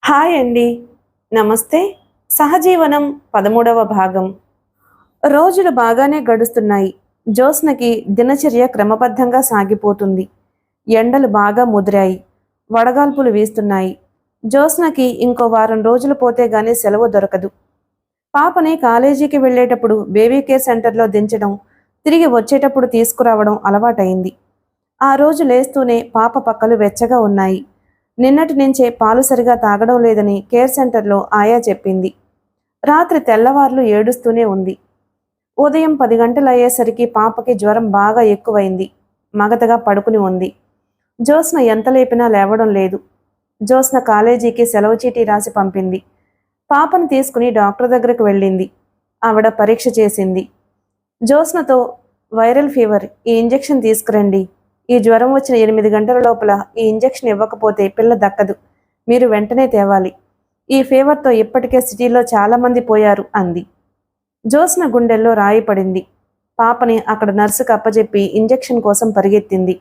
Hi అండి. నమస్తే. సహజీవనం 13వ భాగం. రోజులు బాగానే గడుస్తున్నాయి. జ్యోత్స్నకి దినచర్య క్రమబద్ధంగా సాగిపోతుంది. ఎండలు బాగా ముదిరాయి. వడగాల్పులు వీస్తున్నాయి. జ్యోత్స్నకి ఇంకో వారం రోజులు పోతే గానీ సెలవు దొరకదు. పాపని కాలేజీకి వెళ్ళేటప్పుడు బేబీ కేర్ సెంటర్లో దించడం, తిరిగి వచ్చేటప్పుడు తీసుకురావడం అలవాటైంది. ఆ రోజు లేస్తూనే పాప పక్కలు వెచ్చగా ఉన్నాయి. నిన్నటి నుంచే పాలు సరిగా తాగడం లేదని కేర్ సెంటర్లో ఆయా చెప్పింది. రాత్రి తెల్లవార్లు ఏడుస్తూనే ఉంది. ఉదయం 10 గంటలయ్యేసరికి పాపకి జ్వరం బాగా ఎక్కువైంది. మగతగా పడుకుని ఉంది. జ్యోత్స్న ఎంత లేపినా లేవడం లేదు. జ్యోత్స్న కాలేజీకి సెలవు చీటీ రాసి పంపింది. పాపను తీసుకుని డాక్టర్ దగ్గరకు వెళ్ళింది. ఆవిడ పరీక్ష చేసింది. జ్యోత్స్నతో వైరల్ ఫీవర్, ఈ ఇంజెక్షన్ తీసుకురండి. ఈ జ్వరం వచ్చిన 8 గంటల లోపల ఈ ఇంజెక్షన్ ఇవ్వకపోతే పిల్ల దక్కదు. మీరు వెంటనే తేవాలి. ఈ ఫీవర్తో ఇప్పటికే సిటీలో చాలామంది పోయారు అంది. జ్యోత్స్న గుండెల్లో రాయి పడింది. పాపని అక్కడ నర్సుకు అప్పజెప్పి ఇంజెక్షన్ కోసం పరిగెత్తింది.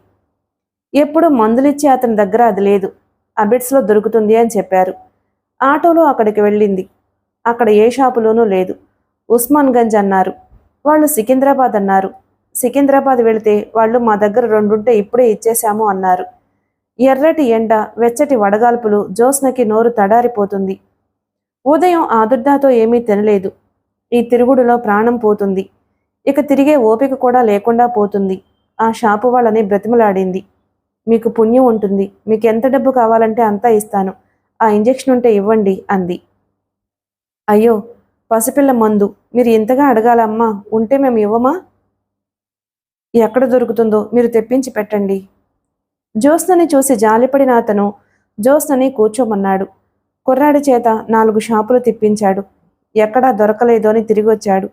ఎప్పుడు మందులిచ్చే అతని దగ్గర అది లేదు. అబిడ్స్లో దొరుకుతుంది అని చెప్పారు. ఆటోలో అక్కడికి వెళ్ళింది. అక్కడ ఏ షాపులోనూ లేదు. ఉస్మాన్గంజ్ అన్నారు. వాళ్ళు సికింద్రాబాద్ అన్నారు. సికింద్రాబాద్ వెళితే వాళ్ళు మా దగ్గర 2 ఉంటే ఇప్పుడే ఇచ్చేశాము అన్నారు. ఎర్రటి ఎండ, వెచ్చటి వడగాల్పులు జ్యోత్స్నకి నోరు తడారిపోతుంది. ఉదయం ఆదుర్దాతో ఏమీ తినలేదు. ఈ తిరుగుడులో ప్రాణం పోతుంది. ఇక తిరిగే ఓపిక కూడా లేకుండా పోతుంది. ఆ షాపు వాళ్ళని బ్రతిమలాడింది. మీకు పుణ్యం ఉంటుంది. మీకు ఎంత డబ్బు కావాలంటే అంతా ఇస్తాను. ఆ ఇంజెక్షన్ ఉంటే ఇవ్వండి అంది. అయ్యో, పసిపిల్ల మందు మీరు ఇంతగా అడగాలమ్మా, ఉంటే మేము ఇవ్వమా? ఎక్కడ దొరుకుతుందో మీరు తెప్పించి పెట్టండి. జ్యోత్స్నని చూసి జాలిపడిన అతను జ్యోత్స్నని కూర్చోమన్నాడు. కుర్రాడి చేత 4 షాపులు తిప్పించాడు. ఎక్కడా దొరకలేదు అని తిరిగొచ్చాడు.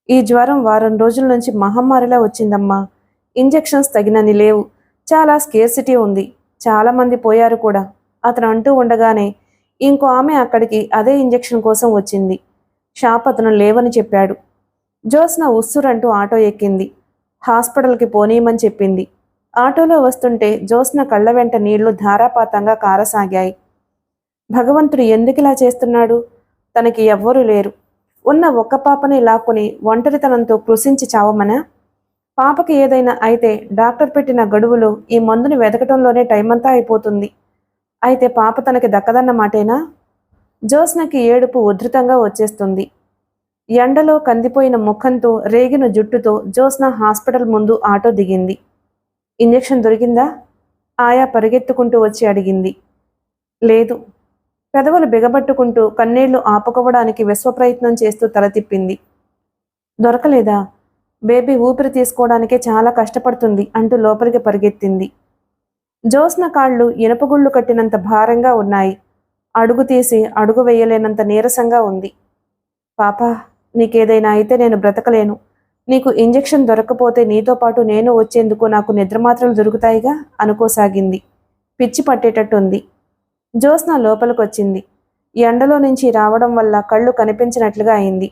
ఈ జ్వరం వారం రోజుల నుంచి మహమ్మారిలా వచ్చిందమ్మా. ఇంజెక్షన్స్ తగినన్ని లేవు. చాలా స్కేర్సిటీ ఉంది. చాలామంది పోయారు కూడా. అతను అంటూ ఉండగానే ఇంకో ఆమె అక్కడికి అదే ఇంజెక్షన్ కోసం వచ్చింది. షాప్ అతను లేవని చెప్పాడు. జ్యోత్స్న ఉస్సురంటూ ఆటో ఎక్కింది. హాస్పిటల్కి పోనీయమని చెప్పింది. ఆటోలో వస్తుంటే జ్యోత్స్న కళ్ళ వెంట నీళ్లు ధారాపాతంగా కారసాగాయి. భగవంతుడు ఎందుకిలా చేస్తున్నాడు? తనకి ఎవ్వరూ లేరు. ఉన్న ఒక్క పాపని లాక్కుని ఒంటరితనంతో కృషించి చావమనా? పాపకి ఏదైనా అయితే డాక్టర్ పెట్టిన గడువులో ఈ మందుని వెతకటంలోనే టైమంతా అయిపోతుంది. అయితే పాప తనకి దక్కదన్న మాటేనా? జ్యోత్స్నకి ఏడుపు ఉధృతంగా వచ్చేస్తుంది. ఎండలో కందిపోయిన ముఖంతో, రేగిన జుట్టుతో జ్యోత్స్న హాస్పిటల్ ముందు ఆటో దిగింది. ఇంజెక్షన్ దొరికిందా? ఆయా పరిగెత్తుకుంటూ వచ్చి అడిగింది. లేదు. పెదవులు బిగబట్టుకుంటూ కన్నీళ్లు ఆపుకోవడానికి విశ్వప్రయత్నం చేస్తూ తల తిప్పింది. దొరకలేదా? బేబీ ఊపిరి తీసుకోవడానికే చాలా కష్టపడుతుంది అంటూ లోపలికి పరిగెత్తింది. జ్యోత్స్న కాళ్ళు ఇనుపగుళ్ళు కట్టినంత భారంగా ఉన్నాయి. అడుగు తీసి అడుగు వేయలేనంత నీరసంగా ఉంది. పాపా, నీకేదైనా అయితే నేను బ్రతకలేను. నీకు ఇంజెక్షన్ దొరక్కపోతే నీతో పాటు నేను వచ్చేందుకు నాకు నిద్రమాత్రలు దొరుకుతాయిగా అనుకోసాగింది. పిచ్చి పట్టేటట్టుంది. జ్యోత్స్న లోపలికొచ్చింది. ఎండలో నుంచి రావడం వల్ల కళ్ళు కనిపించినట్లుగా అయింది.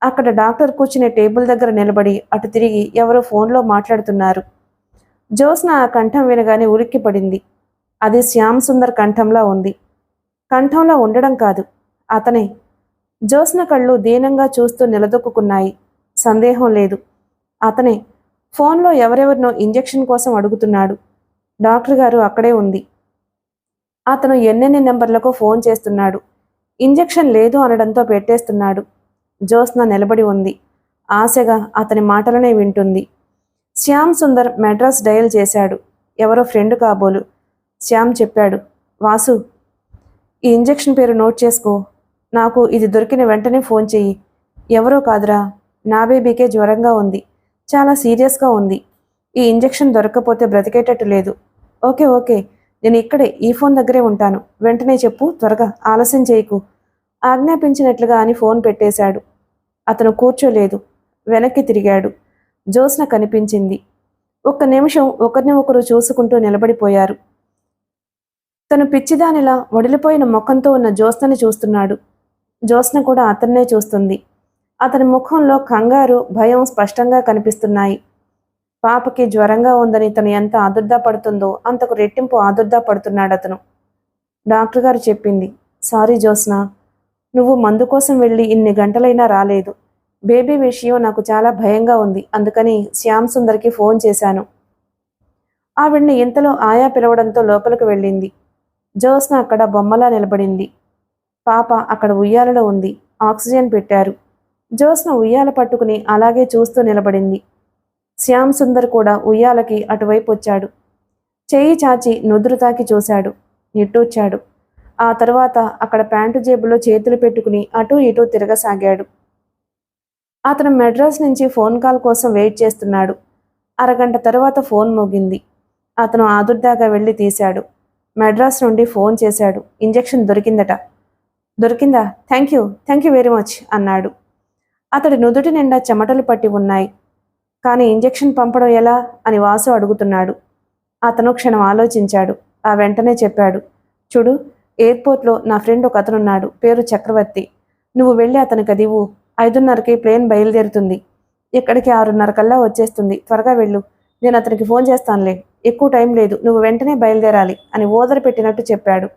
అక్కడ డాక్టర్ కూర్చునే టేబుల్ దగ్గర నిలబడి అటు తిరిగి ఎవరో ఫోన్లో మాట్లాడుతున్నారు. జ్యోత్స్న ఆ కంఠం వినగానే ఉలిక్కిపడింది. అది శ్యామ్ సుందర్ కంఠంలా ఉంది. కంఠంలా ఉండడం కాదు, అతనే. జ్యోత్స్న కళ్ళు దీనంగా చూస్తూ నిలదొక్కున్నాయి. సందేహం లేదు, అతనే. ఫోన్లో ఎవరెవరినో ఇంజెక్షన్ కోసం అడుగుతున్నాడు. డాక్టర్ గారు అక్కడే ఉంది. అతను ఎన్నెన్ని నెంబర్లకు ఫోన్ చేస్తున్నాడు. ఇంజెక్షన్ లేదు అనడంతో పెట్టేస్తున్నాడు. జ్యోత్స్న నిలబడి ఉంది. ఆశగా అతని మాటలనే వింటుంది. శ్యామ్ సుందర్ మెడ్రాస్ డయల్ చేశాడు. ఎవరో ఫ్రెండ్ కాబోలు. శ్యామ్ చెప్పాడు, వాసు, ఈ ఇంజెక్షన్ పేరు నోట్ చేసుకో. నాకు ఇది దొరికిన వెంటనే ఫోన్ చెయ్యి. ఎవరో కాదురా, నా బేబీకే జ్వరంగా ఉంది. చాలా సీరియస్గా ఉంది. ఈ ఇంజెక్షన్ దొరక్కపోతే బ్రతికేటట్టు లేదు. ఓకే ఓకే, నేను ఇక్కడే ఈ ఫోన్ దగ్గరే ఉంటాను. వెంటనే చెప్పు, త్వరగా, ఆలస్యం చేయకు ఆజ్ఞాపించినట్లుగా అని ఫోన్ పెట్టేశాడు. అతను కూర్చోలేదు. వెనక్కి తిరిగాడు. జ్యోత్స్న కనిపించింది. ఒక్క నిమిషం ఒకరిని ఒకరు చూసుకుంటూ నిలబడిపోయారు. తను పిచ్చిదానిలా వడిలిపోయిన ముఖంతో ఉన్న జ్యోత్స్నని చూస్తున్నాడు. జ్యోత్స్న కూడా అతన్నే చూస్తుంది. అతని ముఖంలో కంగారు, భయం స్పష్టంగా కనిపిస్తున్నాయి. పాపకి జ్వరంగా ఉందని తను ఎంత ఆదుర్దా పడుతుందో అంతకు రెట్టింపు ఆదుర్దా పడుతున్నాడతను. డాక్టర్ గారు చెప్పింది. సారీ జ్యోత్స్న, నువ్వు మందు కోసం వెళ్ళి ఇన్ని గంటలైనా రాలేదు. బేబీ విషయం నాకు చాలా భయంగా ఉంది. అందుకని శ్యామ్ సుందర్కి ఫోన్ చేశాను. ఆవిడ్ని ఇంతలో ఆయా పిలవడంతో లోపలికి వెళ్ళింది. జ్యోత్స్న అక్కడ బొమ్మలా నిలబడింది. పాప అక్కడ ఉయ్యాలలో ఉంది. ఆక్సిజన్ పెట్టారు. జ్యోత్స్న ఉయ్యాల పట్టుకుని అలాగే చూస్తూ నిలబడింది. శ్యామ్ సుందర్ కూడా ఉయ్యాలకి అటువైపు వచ్చాడు. చెయ్యి చాచి నుదురు తాకి చూశాడు. నిట్టూర్చాడు. ఆ తర్వాత అక్కడ ప్యాంటు జేబులో చేతులు పెట్టుకుని అటూ ఇటూ తిరగసాగాడు. అతను మెడ్రాస్ నుంచి ఫోన్ కాల్ కోసం వెయిట్ చేస్తున్నాడు. అరగంట తర్వాత ఫోన్ మోగింది. అతను ఆదుర్దాగా వెళ్ళి తీశాడు. మెడ్రాస్ నుండి ఫోన్ చేశాడు. ఇంజెక్షన్ దొరికిందట. దొరికిందా? థ్యాంక్ యూ వెరీ మచ్ అన్నాడు. అతడి నుదుటి నిండా చెమటలు పట్టి ఉన్నాయి. కానీ ఇంజెక్షన్ పంపడం ఎలా అని వాసు అడుగుతున్నాడు. అతను క్షణం ఆలోచించాడు. ఆ వెంటనే చెప్పాడు. చూడు, ఎయిర్పోర్ట్లో నా ఫ్రెండ్ ఒక అతనున్నాడు. పేరు చక్రవర్తి. నువ్వు వెళ్ళి అతనికి అదివ్వు. 5:30కి ప్లేన్ బయలుదేరుతుంది. ఇక్కడికి 6:30 కల్లా వచ్చేస్తుంది. త్వరగా వెళ్ళు. నేను అతనికి ఫోన్ చేస్తానులే. ఎక్కువ టైం లేదు. నువ్వు వెంటనే బయలుదేరాలి అని ఓదర పెట్టినట్టు చెప్పాడు.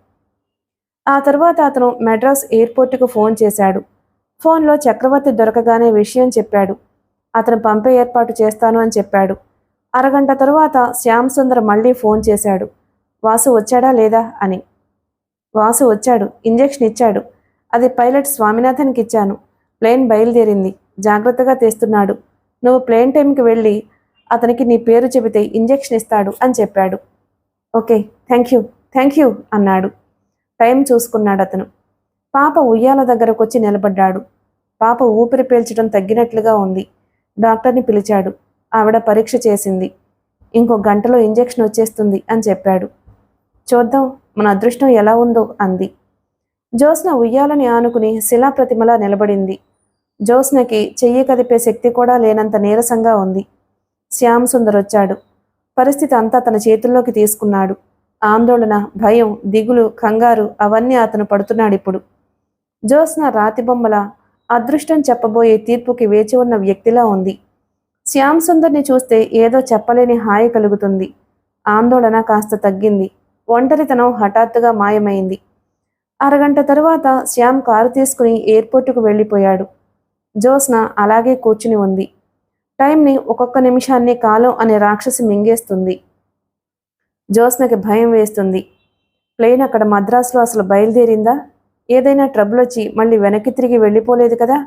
ఆ తర్వాత అతను మెడ్రాస్ ఎయిర్పోర్టుకు ఫోన్ చేశాడు. ఫోన్లో చక్రవర్తి దొరకగానే విషయం చెప్పాడు. అతను పంపే ఏర్పాటు చేస్తాను అని చెప్పాడు. అరగంట తరువాత శ్యామ్ సుందర్ మళ్ళీ ఫోన్ చేశాడు. వాసు వచ్చాడా లేదా అని. వాసు వచ్చాడు. ఇంజెక్షన్ ఇచ్చాడు. అది పైలట్ స్వామినాథన్కి ఇచ్చాను. ప్లేన్ బయలుదేరింది. జాగ్రత్తగా తెస్తున్నాడు. నువ్వు ప్లేన్ టైంకి వెళ్ళి అతనికి నీ పేరు చెబితే ఇంజెక్షన్ ఇస్తాడు అని చెప్పాడు. ఓకే, థ్యాంక్ యూ అన్నాడు. టైం చూసుకున్నాడు అతను. పాప ఉయ్యాల దగ్గరకు వచ్చి నిలబడ్డాడు. పాప ఊపిరి పీల్చడం తగ్గినట్లుగా ఉంది. డాక్టర్ని పిలిచాడు. ఆవిడ పరీక్ష చేసింది. ఇంకో గంటలో ఇంజెక్షన్ వచ్చేస్తుంది అని చెప్పాడు. చూద్దాం మన అదృష్టం ఎలా ఉందో అంది. జ్యోత్స్న ఉయ్యాలని ఆనుకుని శిలాప్రతిమలా నిలబడింది. జ్యోత్స్నకి చెయ్యి కదిపే శక్తి కూడా లేనంత నీరసంగా ఉంది. శ్యామ్ సుందర్ వచ్చాడు. పరిస్థితి అంతా తన చేతుల్లోకి తీసుకున్నాడు. ఆందోళన, భయం, దిగులు, కంగారు అవన్నీ అతను పడుతున్నాడిప్పుడు. జ్యోత్స్న రాతి బొమ్మల అదృష్టం చెప్పబోయే తీర్పుకి వేచి ఉన్న వ్యక్తిలా ఉంది. శ్యామ్ సుందర్ని చూస్తే ఏదో చెప్పలేని హాయి కలుగుతుంది. ఆందోళన కాస్త తగ్గింది. ఒంటరితనం హఠాత్తుగా మాయమైంది. అరగంట తరువాత శ్యామ్ కారు తీసుకుని ఎయిర్పోర్టుకు వెళ్ళిపోయాడు. జ్యోత్స్న అలాగే కూర్చుని ఉంది. టైంని ఒక్కొక్క నిమిషాన్ని కాలం అనే రాక్షసి మింగేస్తుంది. జ్యోత్స్నకి భయం వేస్తుంది. ప్లేన్ అక్కడ మద్రాసులో అసలు బయలుదేరిందా? ఏదైనా ట్రబుల్ వచ్చి మళ్ళీ వెనక్కి తిరిగి వెళ్ళిపోలేదు కదా?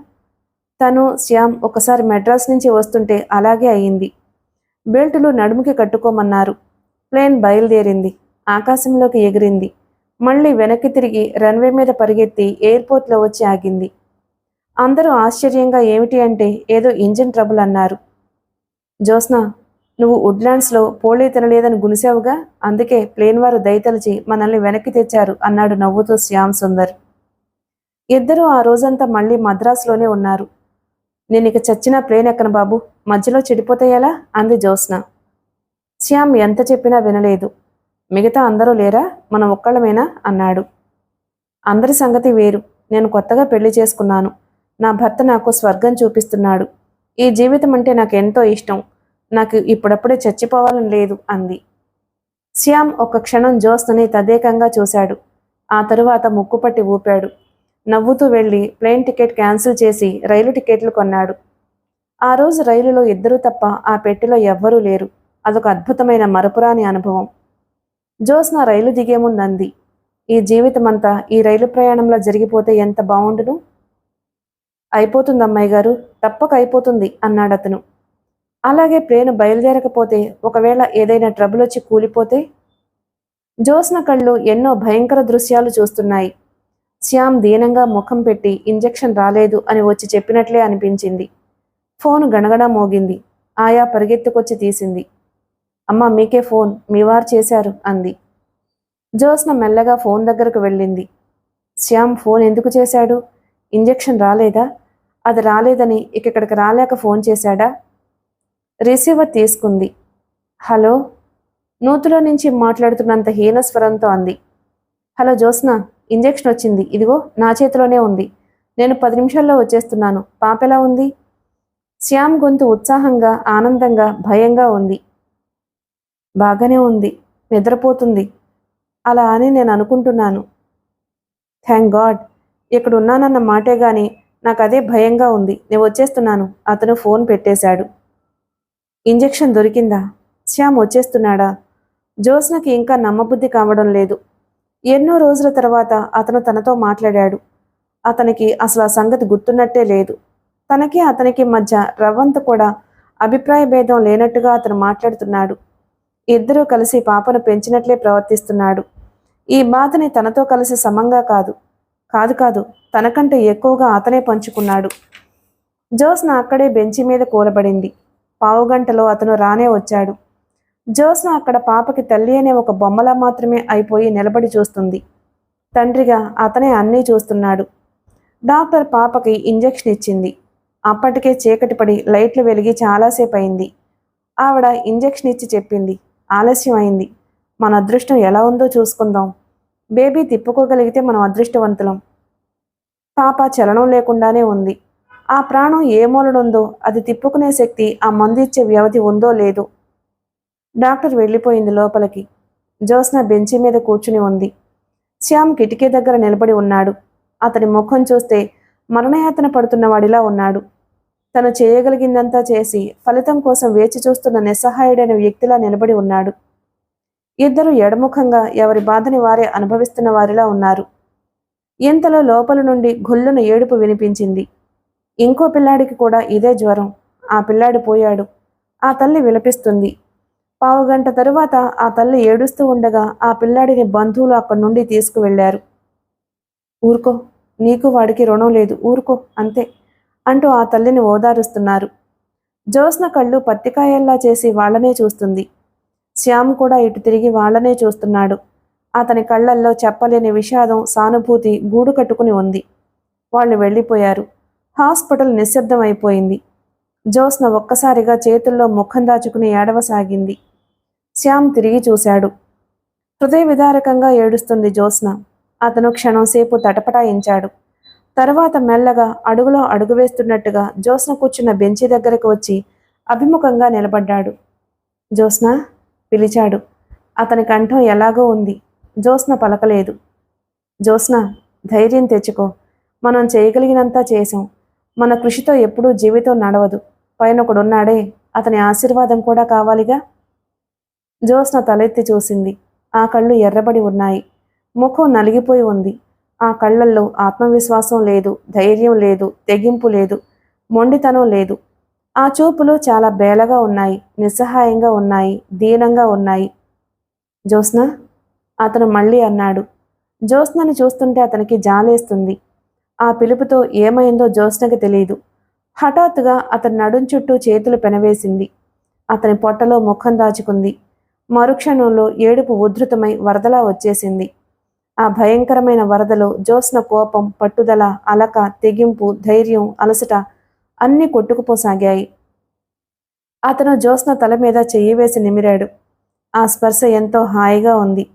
తను శ్యామ్ ఒకసారి మెడ్రాస్ నుంచి వస్తుంటే అలాగే అయ్యింది. బెల్టులు నడుముకి కట్టుకోమన్నారు. ప్లేన్ బయలుదేరింది. ఆకాశంలోకి ఎగిరింది. మళ్ళీ వెనక్కి తిరిగి రన్వే మీద పరిగెత్తి ఎయిర్పోర్ట్లో వచ్చి ఆగింది. అందరూ ఆశ్చర్యంగా ఏమిటి అంటే ఏదో ఇంజిన్ ట్రబుల్ అన్నారు. జ్యోత్స్న, నువ్వు వుడ్లాండ్స్లో పోళీ తినలేదని గునిసావుగా, అందుకే ప్లేన్ వారు దయతలిచి మనల్ని వెనక్కి తెచ్చారు అన్నాడు నవ్వుతూ శ్యామ్ సుందర్. ఇద్దరూ ఆ రోజంతా మళ్ళీ మద్రాసులోనే ఉన్నారు. నేను ఇక చచ్చినా ప్లేన్ ఎక్కను బాబు, మధ్యలో చెడిపోతే ఎలా అంది జ్యోత్స్న. శ్యామ్ ఎంత చెప్పినా వినలేదు. మిగతా అందరూ లేరా, మనం ఒక్కళ్ళమేనా అన్నాడు. అందరి సంగతి వేరు. నేను కొత్తగా పెళ్లి చేసుకున్నాను. నా భర్త నాకు స్వర్గం చూపిస్తున్నాడు. ఈ జీవితం అంటే నాకు ఎంతో ఇష్టం. నాకు ఇప్పుడప్పుడే చచ్చిపోవాలని లేదు అంది. శ్యామ్ ఒక్క క్షణం జ్యోత్స్నని తదేకంగా చూశాడు. ఆ తరువాత ముక్కుపట్టి ఊపాడు. నవ్వుతూ వెళ్ళి ప్లేన్ టికెట్ క్యాన్సిల్ చేసి రైలు టికెట్లు కొన్నాడు. ఆ రోజు రైలులో ఇద్దరూ తప్ప ఆ పెట్టెలో ఎవ్వరూ లేరు. అదొక అద్భుతమైన మరపురాని అనుభవం. జ్యోత్స్న రైలు దిగే ముందంది, ఈ జీవితమంతా ఈ రైలు ప్రయాణంలో జరిగిపోతే ఎంత బావుండును. అయిపోతుంది అమ్మాయి గారు, తప్పక అయిపోతుంది అన్నాడతను. అలాగే ప్లేను బయలుదేరకపోతే, ఒకవేళ ఏదైనా ట్రబుల్ వచ్చి కూలిపోతే? జ్యోత్స్న కళ్ళు ఎన్నో భయంకర దృశ్యాలు చూస్తున్నాయి. శ్యామ్ దీనంగా ముఖం పెట్టి ఇంజెక్షన్ రాలేదు అని వచ్చి చెప్పినట్లే అనిపించింది. ఫోను గణగణ మోగింది. ఆయా పరిగెత్తుకొచ్చి తీసింది. అమ్మా, మీకే ఫోన్, మీ వారు చేశారు అంది. జ్యోత్స్న మెల్లగా ఫోన్ దగ్గరకు వెళ్ళింది. శ్యామ్ ఫోన్ ఎందుకు చేశాడు? ఇంజెక్షన్ రాలేదా? అది రాలేదని ఇక్కడికి రాలేక ఫోన్ చేశాడా? రిసీవర్ తీసుకుంది. హలో, నూతులో నుంచి మాట్లాడుతున్నంత హీనస్వరంతో అంది. హలో జ్యోత్స్న, ఇంజెక్షన్ వచ్చింది. ఇదిగో నా చేతిలోనే ఉంది. నేను 10 నిమిషాల్లో వచ్చేస్తున్నాను. పాపెలా ఉంది? శ్యామ్ గొంతు ఉత్సాహంగా, ఆనందంగా, భయంగా ఉంది. బాగానే ఉంది. నిద్రపోతుంది అలా అని నేను అనుకుంటున్నాను. Thank God. ఇక్కడ ఉన్నానన్న మాటే గాని నాకు అదే భయంగా ఉంది. నేను వచ్చేస్తున్నాను. అతను ఫోన్ పెట్టేశాడు. ఇంజెక్షన్ దొరికిందా? శ్యామ్ వచ్చేస్తున్నాడా? జ్యోత్స్నకి ఇంకా నమ్మబుద్ధి కావడం లేదు. ఎన్నో రోజుల తర్వాత అతను తనతో మాట్లాడాడు. అతనికి అసలు ఆ సంగతి గుర్తున్నట్టే లేదు. తనకి అతనికి మధ్య రవ్వంత కూడా అభిప్రాయ భేదం లేనట్టుగా అతను మాట్లాడుతున్నాడు. ఇద్దరూ కలిసి పాపను పెంచినట్లే ప్రవర్తిస్తున్నాడు. ఈ బాధని తనతో కలిసి సమంగా కాదు కాదు కాదు తనకంటే ఎక్కువగా అతనే పంచుకున్నాడు. జ్యోత్స్న అక్కడే బెంచి మీద కూలబడింది. పావుగంటలో అతను రానే వచ్చాడు. జ్యోత్స్న అక్కడ పాపకి తల్లి అనే ఒక బొమ్మలా మాత్రమే అయిపోయి నిలబడి చూస్తుంది. తండ్రిగా అతనే అన్నీ చూస్తున్నాడు. డాక్టర్ పాపకి ఇంజెక్షన్ ఇచ్చింది. అప్పటికే చీకటి పడి లైట్లు వెలిగి చాలాసేపు అయింది. ఆవిడ ఇంజెక్షన్ ఇచ్చి చెప్పింది, ఆలస్యం అయింది. మన అదృష్టం ఎలా ఉందో చూసుకుందాం. బేబీ తిప్పుకోగలిగితే మనం అదృష్టవంతులం. పాప చలనం లేకుండానే ఉంది. ఆ ప్రాణం ఏ మూలనుందో అది తిప్పుకునే శక్తి ఆ మందు ఇచ్చే వ్యవధి ఉందో లేదో. డాక్టర్ వెళ్ళిపోయింది లోపలికి. జ్యోత్స్న బెంచి మీద కూర్చుని ఉంది. శ్యామ్ కిటికీ దగ్గర నిలబడి ఉన్నాడు. అతని ముఖం చూస్తే మరణయాతన పడుతున్న వాడిలా ఉన్నాడు. తను చేయగలిగిందంతా చేసి ఫలితం కోసం వేచి చూస్తున్న నిస్సహాయుడైన వ్యక్తిలా నిలబడి ఉన్నాడు. ఇద్దరు ఎడముఖంగా ఎవరి బాధని వారే అనుభవిస్తున్న వారిలా ఉన్నారు. ఇంతలో లోపల నుండి గొల్లున ఏడుపు వినిపించింది. ఇంకో పిల్లాడికి కూడా ఇదే జ్వరం. ఆ పిల్లాడు పోయాడు. ఆ తల్లి విలపిస్తుంది. పావుగంట తరువాత ఆ తల్లి ఏడుస్తూ ఉండగా ఆ పిల్లాడిని బంధువులు అక్కడి నుండి తీసుకువెళ్లారు. ఊరుకో, నీకు వాడికి రుణం లేదు, ఊరుకో అంతే అంటూ ఆ తల్లిని ఓదారుస్తున్నారు. జ్యోత్స్న కళ్ళు పత్తికాయల్లా చేసి వాళ్లనే చూస్తుంది. శ్యామ్ కూడా ఇటు తిరిగి వాళ్లనే చూస్తున్నాడు. అతని కళ్లల్లో చెప్పలేని విషాదం, సానుభూతి గూడు కట్టుకుని ఉంది. వాళ్ళు వెళ్ళిపోయారు. హాస్పిటల్ నిశ్శబ్దం అయిపోయింది. జ్యోత్స్న ఒక్కసారిగా చేతుల్లో ముఖం దాచుకుని ఏడవసాగింది. శ్యామ్ తిరిగి చూశాడు. హృదయ విదారకంగా ఏడుస్తుంది జ్యోత్స్న. అతను క్షణంసేపు తటపటాయించాడు. తర్వాత మెల్లగా అడుగులో అడుగు వేస్తున్నట్టుగా జ్యోత్స్న కూర్చున్న బెంచి దగ్గరకు వచ్చి అభిముఖంగా నిలబడ్డాడు. జ్యోత్స్న పిలిచాడు. అతని కంఠం ఎలాగో ఉంది. జ్యోత్స్న పలకలేదు. జ్యోత్స్న, ధైర్యం తెచ్చుకో. మనం చేయగలిగినంతా చేశాం. మన కృషితో ఎప్పుడూ జీవితం నడవదు. పైనొకడున్నాడే, అతని ఆశీర్వాదం కూడా కావాలిగా. జ్యోత్స్న తలెత్తి చూసింది. ఆ కళ్ళు ఎర్రబడి ఉన్నాయి. ముఖం నలిగిపోయి ఉంది. ఆ కళ్ళల్లో ఆత్మవిశ్వాసం లేదు, ధైర్యం లేదు, తెగింపు లేదు, మొండితనం లేదు. ఆ చూపులు చాలా బేలగా ఉన్నాయి, నిస్సహాయంగా ఉన్నాయి, దీనంగా ఉన్నాయి. జ్యోత్స్న, అతను మళ్ళీ అన్నాడు. జ్యోత్స్నని చూస్తుంటే అతనికి జాలేస్తుంది. ఆ పిలుపుతో ఏమైందో జ్యోత్స్నకి తెలియదు. హఠాత్తుగా అతని నడుం చుట్టూ చేతులు పెనవేసింది. అతని పొట్టలో ముఖం దాచుకుంది. మరుక్షణంలో ఏడుపు ఉధృతమై వరదలా వచ్చేసింది. ఆ భయంకరమైన వరదలో జ్యోత్స్న కోపం, పట్టుదల, అలక, తెగింపు, ధైర్యం, అలసట అన్నీ కొట్టుకుపోసాగాయి. అతను జ్యోత్స్న తల మీద చెయ్యి వేసి నిమిరాడు. ఆ స్పర్శ ఎంతో హాయిగా ఉంది.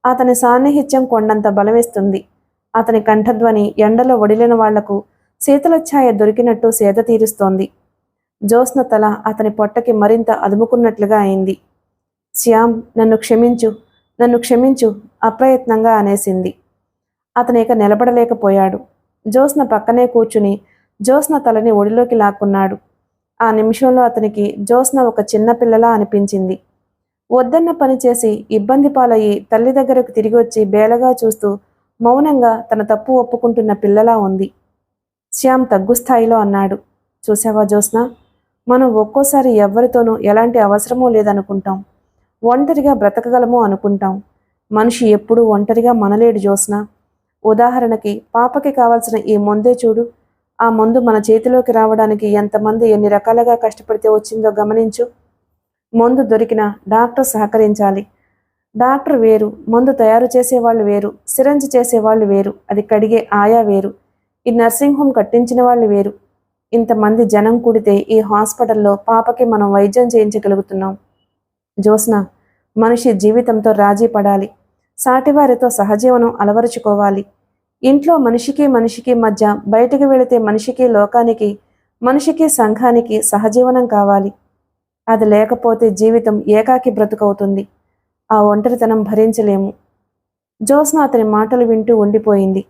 అతని సాన్నిహిత్యం కొండంత బలవేస్తుంది. అతని కంఠధ్వని ఎండలో వడిలిన వాళ్లకు శీతలఛాయ దొరికినట్టు సేద తీరుస్తోంది. జ్యోత్స్న తల అతని పొట్టకి మరింత అదుముకున్నట్లుగా అయింది. శ్యామ్, నన్ను క్షమించు, నన్ను క్షమించు అప్రయత్నంగా అనేసింది. అతను ఇక నిలబడలేకపోయాడు. జ్యోత్స్న పక్కనే కూర్చుని జ్యోత్స్న తలని ఒడిలోకి లాక్కున్నాడు. ఆ నిమిషంలో అతనికి జ్యోత్స్న ఒక చిన్న పిల్లలా అనిపించింది. వద్దన్న పని చేసి ఇబ్బంది పాలయ్యి తల్లి దగ్గరకు తిరిగి వచ్చి బేలగా చూస్తూ మౌనంగా తన తప్పు ఒప్పుకుంటున్న పిల్లలా ఉంది. శ్యామ్ తగ్గుస్థాయిలో అన్నాడు, చూసావా జ్యోత్స్న, మనం ఒక్కోసారి ఎవ్వరితోనూ ఎలాంటి అవసరమూ లేదనుకుంటాం. ఒంటరిగా బ్రతకగలము అనుకుంటాం. మనిషి ఎప్పుడూ ఒంటరిగా మనలేడు జ్యోత్స్న. ఉదాహరణకి పాపకి కావాల్సిన ఈ మందే చూడు. ఆ మందు మన చేతిలోకి రావడానికి ఎంతమంది ఎన్ని రకాలుగా కష్టపడితే వచ్చిందో గమనించు. మందు దొరికినా డాక్టర్ సహకరించాలి. డాక్టర్ వేరు, మందు తయారు చేసేవాళ్ళు వేరు, సిరంజి చేసేవాళ్ళు వేరు, అది కడిగే ఆయా వేరు, ఈ నర్సింగ్ హోమ్ కట్టించిన వాళ్ళు వేరు. ఇంతమంది జనం కూడితే ఈ హాస్పిటల్లో పాపకి మనం వైద్యం చేయించగలుగుతున్నాం. జ్యోత్స్న, మనిషి జీవితంతో రాజీ పడాలి. సాటివారితో సహజీవనం అలవరుచుకోవాలి. ఇంట్లో మనిషికి మనిషికి మధ్య, బయటికి వెళితే మనిషికి లోకానికి, మనిషికి సంఘానికి సహజీవనం కావాలి. అది లేకపోతే జీవితం ఏకాకి బ్రతుకవుతుంది. ఆ ఒంటరితనం భరించలేము. జ్యోత్స్న అతని మాటలు వింటూ ఉండిపోయింది.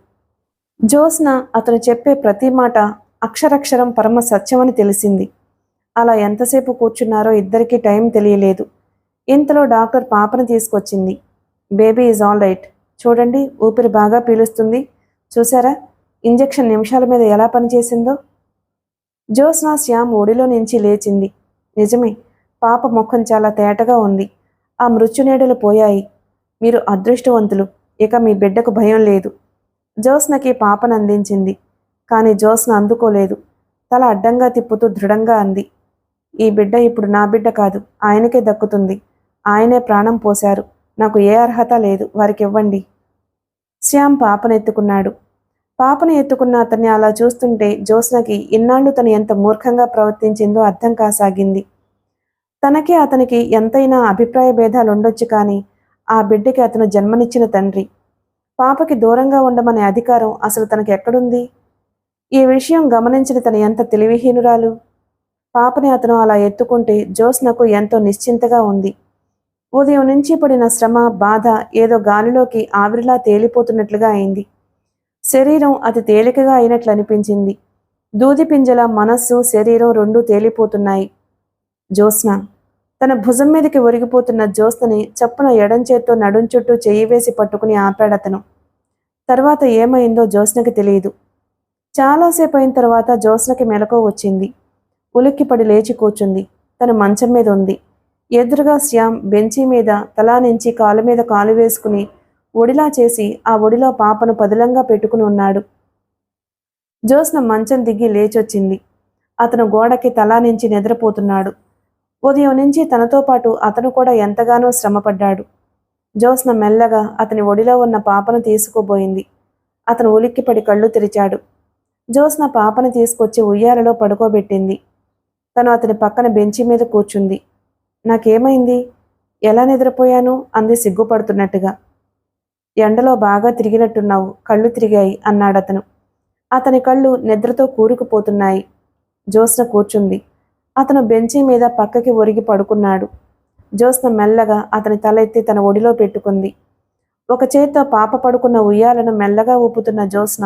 జ్యోత్స్న అతను చెప్పే ప్రతి మాట అక్షరక్షరం పరమ సత్యమని తెలిసింది. అలా ఎంతసేపు కూర్చున్నారో ఇద్దరికీ టైం తెలియలేదు. ఇంతలో డాక్టర్ పాపను తీసుకొచ్చింది. Baby is all right. చూడండి, ఊపిరి బాగా పీలుస్తుంది. చూసారా, ఇంజెక్షన్ నిమిషాల మీద ఎలా పనిచేసిందో. జ్యోత్స్న శ్యామ్ ఒడిలో నుంచి లేచింది. నిజమే, పాప ముఖం చాలా తేటగా ఉంది. ఆ మృత్యునేడలు పోయాయి. మీరు అదృష్టవంతులు. ఇక మీ బిడ్డకు భయం లేదు. జ్యోత్స్నకి పాపను అందించింది. కానీ జ్యోత్స్న అందుకోలేదు. తల అడ్డంగా తిప్పుతూ దృఢంగా అంది, ఈ బిడ్డ ఇప్పుడు నా బిడ్డ కాదు, ఆయనకే దక్కుతుంది. ఆయనే ప్రాణం పోశారు. నాకు ఏ అర్హత లేదు. వారికి ఇవ్వండి. శ్యామ్ పాపను ఎత్తుకున్నాడు. పాపను ఎత్తుకున్న అతన్ని అలా చూస్తుంటే జ్యోత్స్నకి ఇన్నాళ్లు తను ఎంత మూర్ఖంగా ప్రవర్తించిందో అర్థం కాసాగింది. తనకి అతనికి ఎంతైనా అభిప్రాయ భేదాలు ఉండొచ్చు, కానీ ఆ బిడ్డకి అతను జన్మనిచ్చిన తండ్రి. పాపకి దూరంగా ఉండమనే అధికారం అసలు తనకి ఎక్కడుంది? ఈ విషయం గమనించిన తను ఎంత తెలివిహీనురాలు. పాపని అతను అలా ఎత్తుకుంటే జ్యోత్స్నకు ఎంతో నిశ్చింతగా ఉంది. ఉదయం నుంచి పడిన శ్రమ, బాధ ఏదో గాలిలోకి ఆవిరిలా తేలిపోతున్నట్లుగా అయింది. శరీరం అతి తేలికగా అయినట్లు అనిపించింది. దూది పింజల మనస్సు, శరీరం రెండూ తేలిపోతున్నాయి. జ్యోత్స్న తన భుజం మీదకి ఒరిగిపోతున్న జ్యోత్స్నని చప్పున ఎడం చేత్తో నడుం చుట్టూ చెయ్యి వేసి పట్టుకుని ఆపాడతను. తర్వాత ఏమైందో జ్యోత్స్నకి తెలియదు. చాలాసేపు అయిన తర్వాత జ్యోత్స్నకి మెలకువ వచ్చింది. ఉలిక్కిపడి లేచి కూర్చుంది. తన మంచం మీద ఉంది. ఎదురుగా శ్యామ్ బెంచీ మీద తలా నుంచి కాలు మీద కాలు వేసుకుని ఒడిలా చేసి ఆ ఒడిలో పాపను పదిలంగా పెట్టుకుని ఉన్నాడు. జ్యోత్స్న మంచం దిగి లేచొచ్చింది. అతను గోడకి తలా నుంచి నిద్రపోతున్నాడు. ఉదయం నుంచి తనతో పాటు అతను కూడా ఎంతగానో శ్రమపడ్డాడు. జ్యోత్స్న మెల్లగా అతని ఒడిలో ఉన్న పాపను తీసుకుపోయింది. అతను ఉలిక్కిపడి కళ్ళు తెరిచాడు. జ్యోత్స్న పాపను తీసుకొచ్చి ఉయ్యాలలో పడుకోబెట్టింది. తను అతని పక్కన బెంచి మీద కూర్చుంది. నాకేమైంది? ఎలా నిద్రపోయాను? అంది సిగ్గుపడుతున్నట్టుగా. ఎండలో బాగా తిరిగినట్టున్నావు, కళ్ళు తిరిగాయి అన్నాడతను. అతని కళ్ళు నిద్రతో కూరుకుపోతున్నాయి. జ్యోత్స్న కూర్చుంది. అతను బెంచీ మీద పక్కకి ఒరిగి పడుకున్నాడు. జ్యోత్స్న మెల్లగా అతని తల ఎత్తి తన ఒడిలో పెట్టుకుంది. ఒక చేత్తో పాప పడుకున్న ఉయ్యాలను మెల్లగా ఊపుతున్న జ్యోత్స్న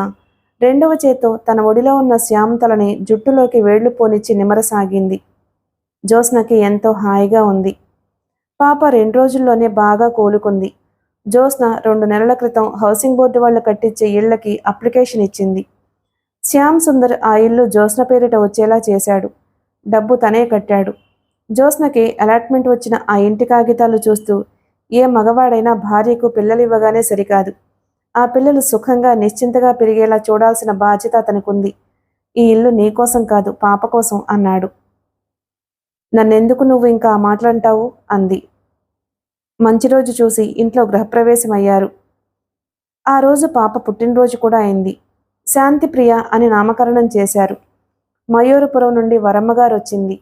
రెండవ చేత్తో తన ఒడిలో ఉన్న శ్యామ్ తలని జుట్టులోకి వేళ్లు పోనిచ్చి నిమరసాగింది. జ్యోత్స్నకి ఎంతో హాయిగా ఉంది. పాప 2 రోజుల్లోనే బాగా కోలుకుంది. జ్యోత్స్న 2 నెలల క్రితం హౌసింగ్ బోర్డు వాళ్ళు కట్టించే ఇళ్లకి అప్లికేషన్ ఇచ్చింది. శ్యామ్ సుందర్ ఆ ఇల్లు జ్యోత్స్న పేరిట వచ్చేలా చేశాడు. డబ్బు తనే కట్టాడు. జ్యోత్స్నకి అలాట్మెంట్ వచ్చిన ఆ ఇంటి కాగితాలు చూస్తూ, ఏ మగవాడైనా భార్యకు పిల్లలు ఇవ్వగానే సరికాదు, ఆ పిల్లలు సుఖంగా నిశ్చింతగా పెరిగేలా చూడాల్సిన బాధ్యత అతనికుంది. ఈ ఇల్లు నీకోసం కాదు, పాప కోసం అన్నాడు. నన్నెందుకు నువ్వు ఇంకా ఆ మాటలంటావు? అంది. మంచి రోజు చూసి ఇంట్లో గృహప్రవేశం అయ్యారు. ఆ రోజు పాప పుట్టినరోజు కూడా అయింది. శాంతిప్రియ అని నామకరణం చేశారు. మయూరపురం నుండి వరమ్మగారు వచ్చింది.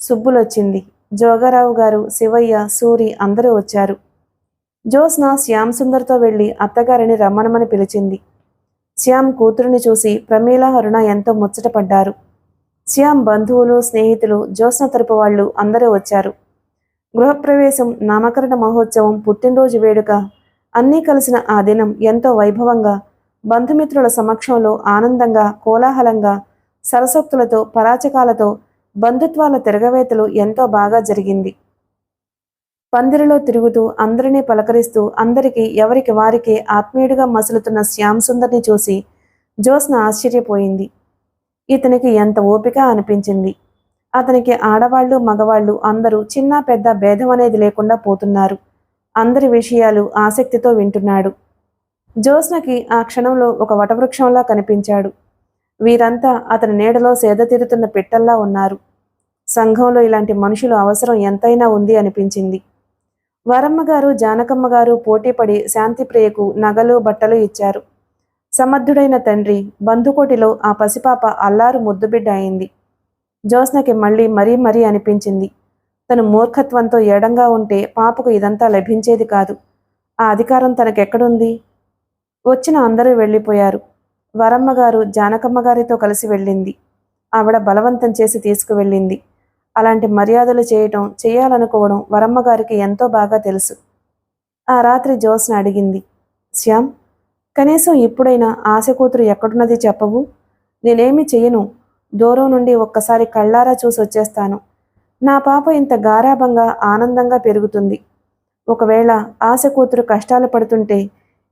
సుబ్బులొచ్చింది. జోగారావు గారు, శివయ్య, సూరి అందరూ వచ్చారు. జ్యోత్స్న శ్యామ్ సుందర్తో వెళ్లి అత్తగారిని రమ్మనమని పిలిచింది. శ్యామ్ కూతురుని చూసి ప్రమీల, అరుణ ఎంతో ముచ్చటపడ్డారు. శ్యామ్ బంధువులు, స్నేహితులు, జ్యోత్స్న తరపు వాళ్ళు అందరూ వచ్చారు. గృహప్రవేశం, నామకరణ మహోత్సవం, పుట్టినరోజు వేడుక అన్నీ కలిసిన ఆ దినం ఎంతో వైభవంగా, బంధుమిత్రుల సమక్షంలో ఆనందంగా, కోలాహలంగా, సరసోక్తులతో, పరాచకాలతో, బంధుత్వాల తిరగవేతలు ఎంతో బాగా జరిగింది. పందిరిలో తిరుగుతూ అందరినీ పలకరిస్తూ అందరికీ ఎవరికి వారికే ఆత్మీయుడిగా మసులుతున్న శ్యామ్ సుందర్ని చూసి జ్యోత్స్న ఆశ్చర్యపోయింది. ఇతనికి ఎంత ఓపిక అనిపించింది. అతనికి ఆడవాళ్లు, మగవాళ్లు అందరూ చిన్న పెద్ద భేదం అనేది లేకుండా పోతున్నారు. అందరి విషయాలు ఆసక్తితో వింటున్నాడు. జ్యోత్స్నకి ఆ క్షణంలో ఒక వటవృక్షంలా కనిపించాడు. వీరంతా అతని నీడలో సేద తీరుతున్న పిట్టల్లా ఉన్నారు. సంఘంలో ఇలాంటి మనుషులు అవసరం ఎంతైనా ఉంది అనిపించింది. వరమ్మగారు, జానకమ్మగారు పోటీపడి శాంతిప్రియకు నగలు, బట్టలు ఇచ్చారు. సమర్థుడైన తండ్రి బంధుకోటిలో ఆ పసిపాప అల్లారు ముద్దుబిడ్డ అయింది. జ్యోత్స్నకి మరీ మరీ అనిపించింది. తను మూర్ఖత్వంతో ఎడంగా ఉంటే పాపకు ఇదంతా లభించేది కాదు. ఆ అధికారం తనకెక్కడుంది? వచ్చిన అందరూ వెళ్ళిపోయారు. వరమ్మగారు జానకమ్మగారితో కలిసి వెళ్ళింది. ఆవిడ బలవంతం చేసి తీసుకువెళ్ళింది. అలాంటి మర్యాదలు చేయటం, చేయాలనుకోవడం వరమ్మగారికి ఎంతో బాగా తెలుసు. ఆ రాత్రి జ్యోత్స్న అడిగింది, శ్యామ్, కనీసం ఇప్పుడైనా ఆశ కూతురు ఎక్కడున్నది చెప్పవు. నేనేమి చెయ్యను. దూరం నుండి ఒక్కసారి కళ్ళారా చూసి వచ్చేస్తాను. నా పాప ఇంత గారాబంగా ఆనందంగా పెరుగుతుంది. ఒకవేళ ఆశ కూతురు కష్టాలు పడుతుంటే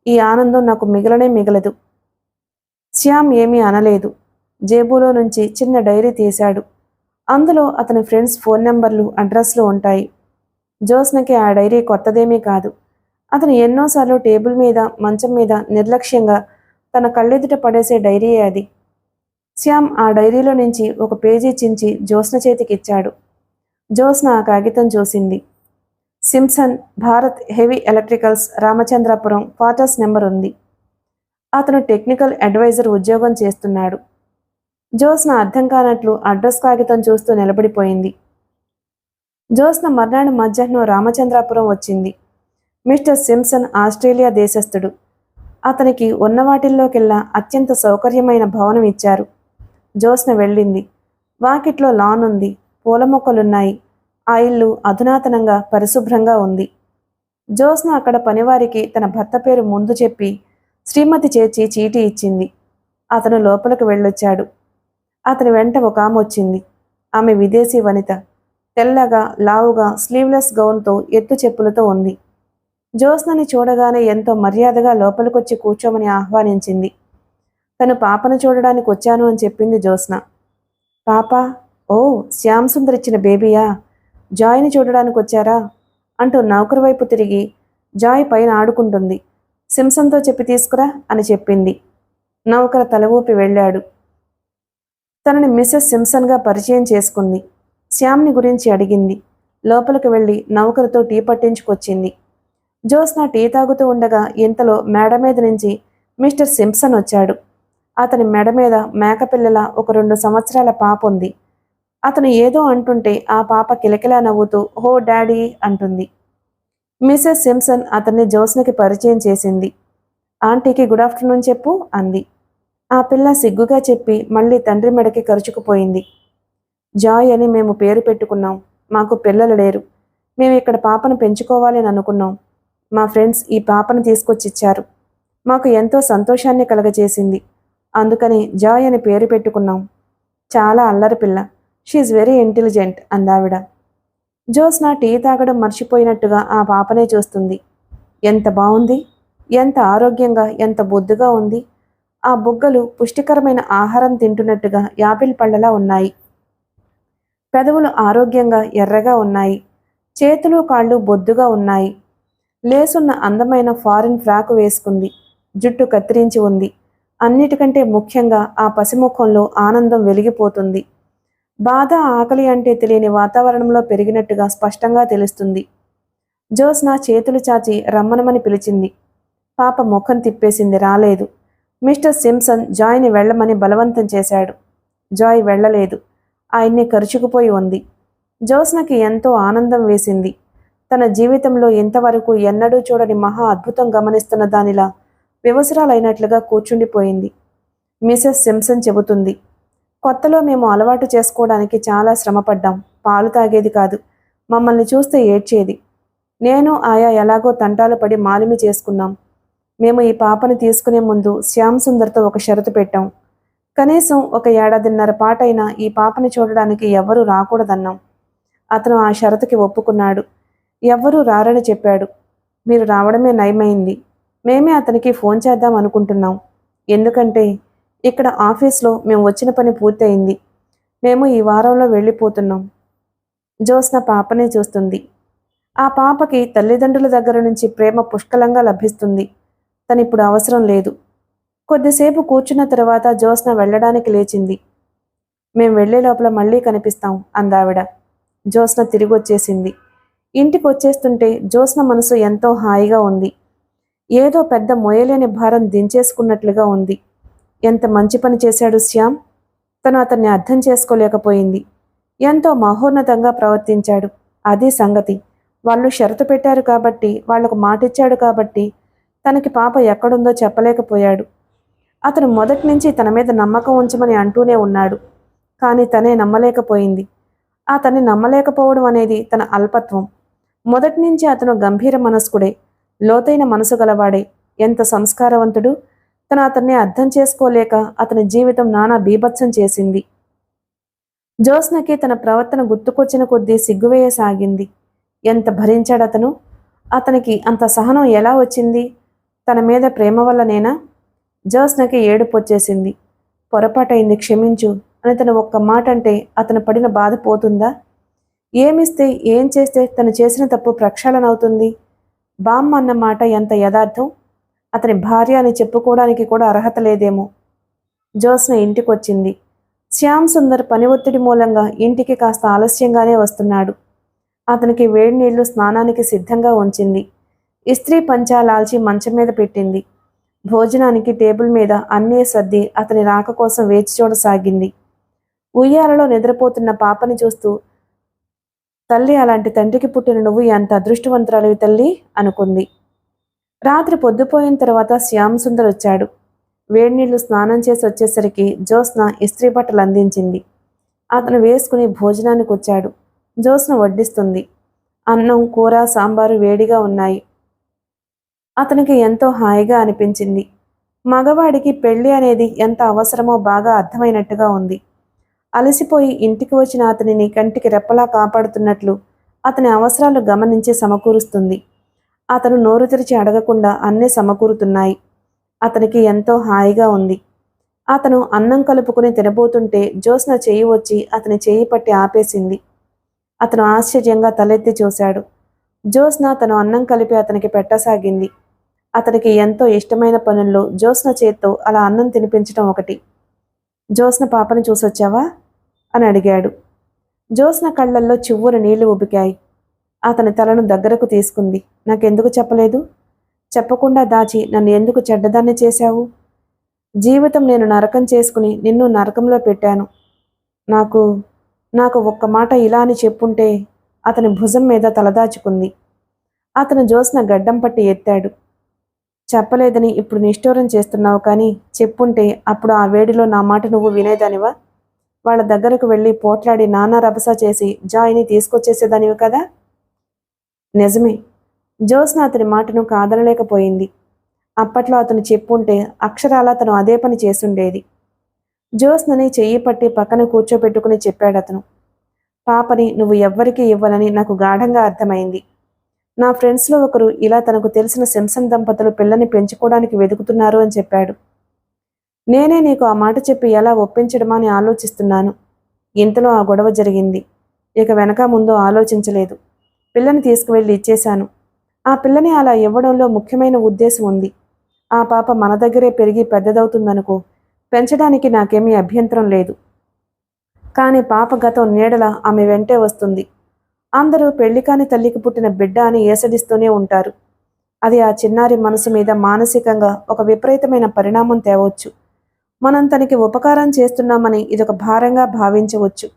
ఈ ఆనందం నాకు మిగలనే మిగలదు. శ్యామ్ ఏమీ అనలేదు. జేబులో నుంచి చిన్న డైరీ తీశాడు. అందులో అతని ఫ్రెండ్స్ ఫోన్ నెంబర్లు, అడ్రస్లు ఉంటాయి. జ్యోత్స్నకి ఆ డైరీ కొత్తదేమీ కాదు. అతను ఎన్నోసార్లు టేబుల్ మీద, మంచం మీద నిర్లక్ష్యంగా తన కళ్ళెదుట పడేసే డైరీయే అది. శ్యామ్ ఆ డైరీలో నుంచి ఒక పేజీ చించి జ్యోత్స్న చేతికిచ్చాడు. జ్యోత్స్న ఆ కాగితం చూసింది. Simpson, Bharat heavy electricals, Ramachandrapuram, quarters number ఉంది. అతను టెక్నికల్ అడ్వైజర్ ఉద్యోగం చేస్తున్నాడు. జ్యోత్స్న అర్థం కానట్లు అడ్రస్ కాగితం చూస్తూ నిలబడిపోయింది. జ్యోత్స్న మర్నాడు మధ్యాహ్నం రామచంద్రాపురం వచ్చింది. మిస్టర్ సింప్సన్ ఆస్ట్రేలియా దేశస్థుడు. అతనికి ఉన్న వాటిల్లోకెల్లా అత్యంత సౌకర్యమైన భవనం ఇచ్చారు. జ్యోత్స్న వెళ్ళింది. వాకిట్లో లాన్ ఉంది. పూల మొక్కలున్నాయి. ఆ ఇల్లు అధునాతనంగా, పరిశుభ్రంగా ఉంది. జ్యోత్స్న అక్కడ పనివారికి తన భర్త పేరు ముందు చెప్పి శ్రీమతి చేర్చి చీటీ ఇచ్చింది. అతను లోపలికి వెళ్ళొచ్చాడు. అతని వెంట ఒక ఆమె వచ్చింది. ఆమె విదేశీ వనిత. తెల్లగా, లావుగా, స్లీవ్లెస్ గౌన్తో, ఎత్తు చెప్పులతో ఉంది. జ్యోత్స్నని చూడగానే ఎంతో మర్యాదగా లోపలికొచ్చి కూర్చోమని ఆహ్వానించింది. తను పాపను చూడడానికి వచ్చాను అని చెప్పింది జ్యోత్స్న. పాప? ఓ, శ్యామ్ సుందర్ ఇచ్చిన బేబీయా? జాయ్ని చూడడానికి వచ్చారా అంటూ నౌకరు వైపు తిరిగి, జాయ్ పైన ఆడుకుంటుంది, సింప్సన్తో చెప్పి తీసుకురా అని చెప్పింది. నౌకర తల ఊపి వెళ్ళాడు. తనని మిస్సెస్ సింప్సన్గా పరిచయం చేసుకుంది. శ్యామ్ని గురించి అడిగింది. లోపలికి వెళ్ళి నౌకరుతో టీ పట్టించుకొచ్చింది. జ్యోత్స్న టీ తాగుతూ ఉండగా ఇంతలో మేడ మీద నుంచి మిస్టర్ సింప్సన్ వచ్చాడు. అతని మెడ మీద మేకపిల్లల ఒక 2 సంవత్సరాల పాప ఉంది. అతను ఏదో అంటుంటే ఆ పాప కిలకిలా నవ్వుతూ హో డాడీ అంటుంది. మిసెస్ సింప్సన్ అతన్ని జ్యోత్స్నకి పరిచయం చేసింది. ఆంటీకి గుడ్ ఆఫ్టర్నూన్ చెప్పు అంది. ఆ పిల్ల సిగ్గుగా చెప్పి మళ్ళీ తండ్రి మెడకి కరుచుకుపోయింది. జాయ్ అని మేము పేరు పెట్టుకున్నాం. మాకు పిల్లలు లేరు. మేము ఇక్కడ పాపను పెంచుకోవాలి అని అనుకున్నాం. మా ఫ్రెండ్స్ ఈ పాపను తీసుకొచ్చిచ్చారు. మాకు ఎంతో సంతోషాన్ని కలగజేసింది. అందుకని జాయ్ అని పేరు పెట్టుకున్నాం. చాలా అల్లరి పిల్ల. షీఈ్ వెరీ ఇంటెలిజెంట్ అందావిడ. జ్యోత్స్న టీ తాగడం మర్చిపోయినట్టుగా ఆ పాపనే చూస్తుంది. ఎంత బాగుంది, ఎంత ఆరోగ్యంగా, ఎంత బొద్దుగా ఉంది. ఆ బుగ్గలు పుష్టికరమైన ఆహారం తింటున్నట్టుగా యాపిల్ పళ్ళలా ఉన్నాయి. పెదవులు ఆరోగ్యంగా ఎర్రగా ఉన్నాయి. చేతులు కాళ్ళు బొద్దుగా ఉన్నాయి. లేసున్న అందమైన ఫారిన్ ఫ్రాకు వేసుకుంది. జుట్టు కత్తిరించి ఉంది. అన్నిటికంటే ముఖ్యంగా ఆ పసిముఖంలో ఆనందం వెలిగిపోతుంది. బాధ, ఆకలి అంటే తెలియని వాతావరణంలో పెరిగినట్టుగా స్పష్టంగా తెలుస్తుంది. జ్యోత్స్న చేతులు చాచి రమ్మనమని పిలిచింది. పాప ముఖం తిప్పేసింది, రాలేదు. మిస్టర్ సింప్సన్ జాయ్ని వెళ్ళమని బలవంతం చేశాడు. జాయ్ వెళ్ళలేదు. ఆయన్ని కరుచుకుపోయి ఉంది. జ్యోత్స్నకి ఎంతో ఆనందం వేసింది. తన జీవితంలో ఇంతవరకు ఎన్నడూ చూడని మహా అద్భుతం గమనిస్తున్న దానిలా వివసరాలైనట్లుగా కూర్చుండిపోయింది. మిసెస్ సింప్సన్ చెబుతుంది, కొత్తలో మేము అలవాటు చేసుకోవడానికి చాలా శ్రమపడ్డాం. పాలు తాగేది కాదు. మమ్మల్ని చూస్తే ఏడ్చేది. నేను ఆయా ఎలాగో తంటాలు పడి మాలిమి చేసుకున్నాం. మేము ఈ పాపని తీసుకునే ముందు శ్యామ్ సుందర్తో ఒక షరతు పెట్టాం. కనీసం 1 ఏడాదిన్నర పాటైనా ఈ పాపని చూడడానికి ఎవ్వరూ రాకూడదన్నాం. అతను ఆ షరతుకి ఒప్పుకున్నాడు. ఎవ్వరూ రారని చెప్పాడు. మీరు రావడమే నయమైంది. మేమే అతనికి ఫోన్ చేద్దాం అనుకుంటున్నాం. ఎందుకంటే ఇక్కడ ఆఫీస్లో మేము వచ్చిన పని పూర్తయింది. మేము ఈ వారంలో వెళ్ళిపోతున్నాం. జ్యోత్స్న పాపనే చూస్తుంది. ఆ పాపకి తల్లిదండ్రుల దగ్గర నుంచి ప్రేమ పుష్కలంగా లభిస్తుంది. తనిప్పుడు అవసరం లేదు. కొద్దిసేపు కూర్చున్న తర్వాత జ్యోత్స్న వెళ్ళడానికి లేచింది. మేం వెళ్లే లోపల మళ్ళీ కనిపిస్తాం అందావిడ. జ్యోత్స్న తిరిగొచ్చేసింది. ఇంటికి వచ్చేస్తుంటే జ్యోత్స్న మనసు ఎంతో హాయిగా ఉంది. ఏదో పెద్ద మోయలేని భారం దించేసుకున్నట్లుగా ఉంది. ఎంత మంచి పని చేశాడు శ్యామ్. తను అతన్ని అర్థం చేసుకోలేకపోయింది. ఎంతో మహోన్నతంగా ప్రవర్తించాడు. అది సంగతి. వాళ్ళు షరతు పెట్టారు కాబట్టి, వాళ్లకు మాటిచ్చాడు కాబట్టి తనకి పాప ఎక్కడుందో చెప్పలేకపోయాడు. అతను మొదటి నుంచి తన మీద నమ్మకం ఉంచమని అంటూనే ఉన్నాడు. కానీ తనే నమ్మలేకపోయింది. అతన్ని నమ్మలేకపోవడం అనేది తన అల్పత్వం. మొదటి నుంచి అతను గంభీర మనస్కుడే, లోతైన మనసు గలవాడే, ఎంత సంస్కారవంతుడు, తను అతన్ని అర్థం చేసుకోలేక అతని జీవితం నానా బీభత్సం చేసింది. జ్యోత్స్నకి తన ప్రవర్తన గుర్తుకొచ్చిన కొద్దీ సిగ్గువేయసాగింది. ఎంత భరించాడతను? అతనికి అంత సహనం ఎలా వచ్చింది? తన మీద ప్రేమ వల్లనేనా? జ్యోత్స్నకి ఏడుపొచ్చేసింది. పొరపాటైంది, క్షమించు అని తను ఒక్క మాట అంటే అతను పడిన బాధ పోతుందా? ఏమిస్తే ఏం చేస్తే తను చేసిన తప్పు ప్రక్షాళన అవుతుంది? బామ్మ అన్న మాట ఎంత యథార్థం! అతని భార్య అని చెప్పుకోవడానికి కూడా అర్హత లేదేమో. జ్యోత్స్న ఇంటికొచ్చింది. శ్యామ్ సుందర్ పని ఒత్తిడి మూలంగా ఇంటికి కాస్త ఆలస్యంగానే వస్తున్నాడు. అతనికి వేడి నీళ్లు స్నానానికి సిద్ధంగా ఉంచింది. ఇస్త్రీ పంచా లాల్చి మంచం మీద పెట్టింది. భోజనానికి టేబుల్ మీద అన్నీ సర్ది అతని రాక కోసం వేచి చూడసాగింది. ఉయ్యాలలో నిద్రపోతున్న పాపని చూస్తూ, తల్లి, అలాంటి తండ్రికి పుట్టిన నువ్వు ఎంత అదృష్టవంతురాలివి తల్లి అనుకుంది. రాత్రి పొద్దుపోయిన తర్వాత శ్యామ్ సుందర్ వచ్చాడు. వేడినీళ్లు స్నానం చేసి వచ్చేసరికి జ్యోత్స్న ఇస్త్రీ బట్టలు అందించింది. అతను వేసుకుని భోజనానికి వచ్చాడు. జ్యోత్స్న వడ్డిస్తుంది. అన్నం, కూర, సాంబారు వేడిగా ఉన్నాయి. అతనికి ఎంతో హాయిగా అనిపించింది. మగవాడికి పెళ్లి అనేది ఎంత అవసరమో బాగా అర్థమైనట్టుగా ఉంది. అలసిపోయి ఇంటికి వచ్చిన అతనిని కంటికి రెప్పలా కాపాడుతున్నట్లు అతని అవసరాలు గమనించి సమకూరుస్తుంది. అతను నోరు తెరిచి అడగకుండా అన్నీ సమకూరుతున్నాయి. అతనికి ఎంతో హాయిగా ఉంది. అతను అన్నం కలుపుకుని తినబోతుంటే జ్యోత్స్న చెయ్యి వచ్చి అతని చెయ్యి పట్టి ఆపేసింది. అతను ఆశ్చర్యంగా తలెత్తి చూశాడు. జ్యోత్స్న తను అన్నం కలిపి అతనికి పెట్టసాగింది. అతనికి ఎంతో ఇష్టమైన పనుల్లో జ్యోత్స్న చేత్తో అలా అన్నం తినిపించటం ఒకటి. జ్యోత్స్న పాపని చూసొచ్చావా అని అడిగాడు. జ్యోత్స్న కళ్ళల్లో చివ్వున నీళ్లు ఉబికాయి. అతని తలను దగ్గరకు తీసుకుంది. నాకెందుకు చెప్పలేదు? చెప్పకుండా దాచి నన్ను ఎందుకు చెడ్డదాన్ని చేశావు? జీవితం నేను నరకం చేసుకుని నిన్ను నరకంలో పెట్టాను. నాకు నాకు ఒక్క మాట ఇలా అని చెప్పుంటే. అతని భుజం మీద తలదాచుకుంది. అతను జ్యోత్స్న గడ్డం పట్టి ఎత్తాడు. చెప్పలేదని ఇప్పుడు నిష్ఠూరం చేస్తున్నావు, కానీ చెప్పుంటే అప్పుడు ఆ వేడిలో నా మాట నువ్వు వినేదానివా? వాళ్ళ దగ్గరకు వెళ్ళి పోట్లాడి నానా రభస చేసి జాయిని తీసుకొచ్చేసేదానివి కదా? నిజమే. జ్యోత్స్న అతని మాటను కాదనలేకపోయింది. అప్పట్లో అతను చెప్పుంటే అక్షరాలా తను అదే పని చేసుండేది. జ్యోత్స్నని చెయ్యి పట్టి పక్కన కూర్చోబెట్టుకుని చెప్పాడతను. పాపని నువ్వు ఎవ్వరికీ ఇవ్వనని నాకు గాఢంగా అర్థమైంది. నా ఫ్రెండ్స్లో ఒకరు ఇలా తనకు తెలిసిన సింప్సన్ దంపతులు పిల్లని పెంచుకోవడానికి వెతుకుతున్నారు అని చెప్పాడు. నేనే నీకు ఆ మాట చెప్పి ఎలా ఒప్పించడమా అని ఆలోచిస్తున్నాను. ఇంతలో ఆ గొడవ జరిగింది. ఇక వెనక ముందో ఆలోచించలేదు. పిల్లని తీసుకువెళ్ళి ఇచ్చేశాను. ఆ పిల్లని అలా ఇవ్వడంలో ముఖ్యమైన ఉద్దేశం ఉంది. ఆ పాప మన దగ్గరే పెరిగి పెద్దదవుతుందనుకో, పెంచడానికి నాకేమీ అభ్యంతరం లేదు. కానీ పాప గతం నీడల ఆమె వెంటే వస్తుంది. అందరూ పెళ్లి కాని తల్లికి పుట్టిన బిడ్డ అని ఏసడిస్తూనే ఉంటారు. అది ఆ చిన్నారి మనసు మీద మానసికంగా ఒక విపరీతమైన పరిణామం తేవచ్చు. మనం తనకి ఉపకారం చేస్తున్నామని ఇదొక భారంగా భావించవచ్చు.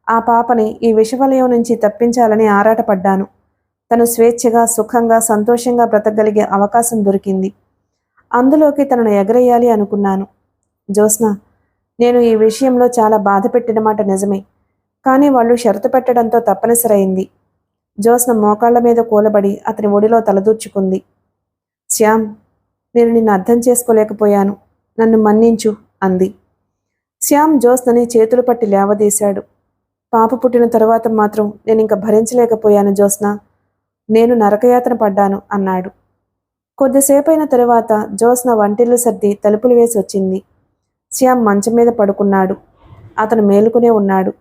ఆ పాపని ఈ విషవలయం నుంచి తప్పించాలని ఆరాటపడ్డాను. తను స్వేచ్ఛగా, సుఖంగా, సంతోషంగా బ్రతకగలిగే అవకాశం దొరికింది. అందులోకి తనను ఎగరేయాలి అనుకున్నాను. జ్యోత్స్న, నేను ఈ విషయంలో చాలా బాధ పెట్టిన మాట నిజమే, కానీ వాళ్ళు షరతు పెట్టడంతో తప్పనిసరైంది. జ్యోత్స్న మోకాళ్ల మీద కూలబడి అతని ఒడిలో తలదూర్చుకుంది. శ్యామ్, నేను నిన్ను అర్థం చేసుకోలేకపోయాను. నన్ను మన్నించు అంది. శ్యామ్ జ్యోత్స్నని చేతులు పట్టి లేవదీశాడు. పాప పుట్టిన తరువాత మాత్రం నేను ఇంక భరించలేకపోయాను జ్యోత్స్న. నేను నరకయాతన పడ్డాను అన్నాడు. కొద్దిసేపైన తరువాత జ్యోత్స్న వంటిల్లు సర్ది తలుపులు వేసి వచ్చింది. శ్యామ్ మంచం మీద పడుకున్నాడు. అతను మేలుకునే ఉన్నాడు.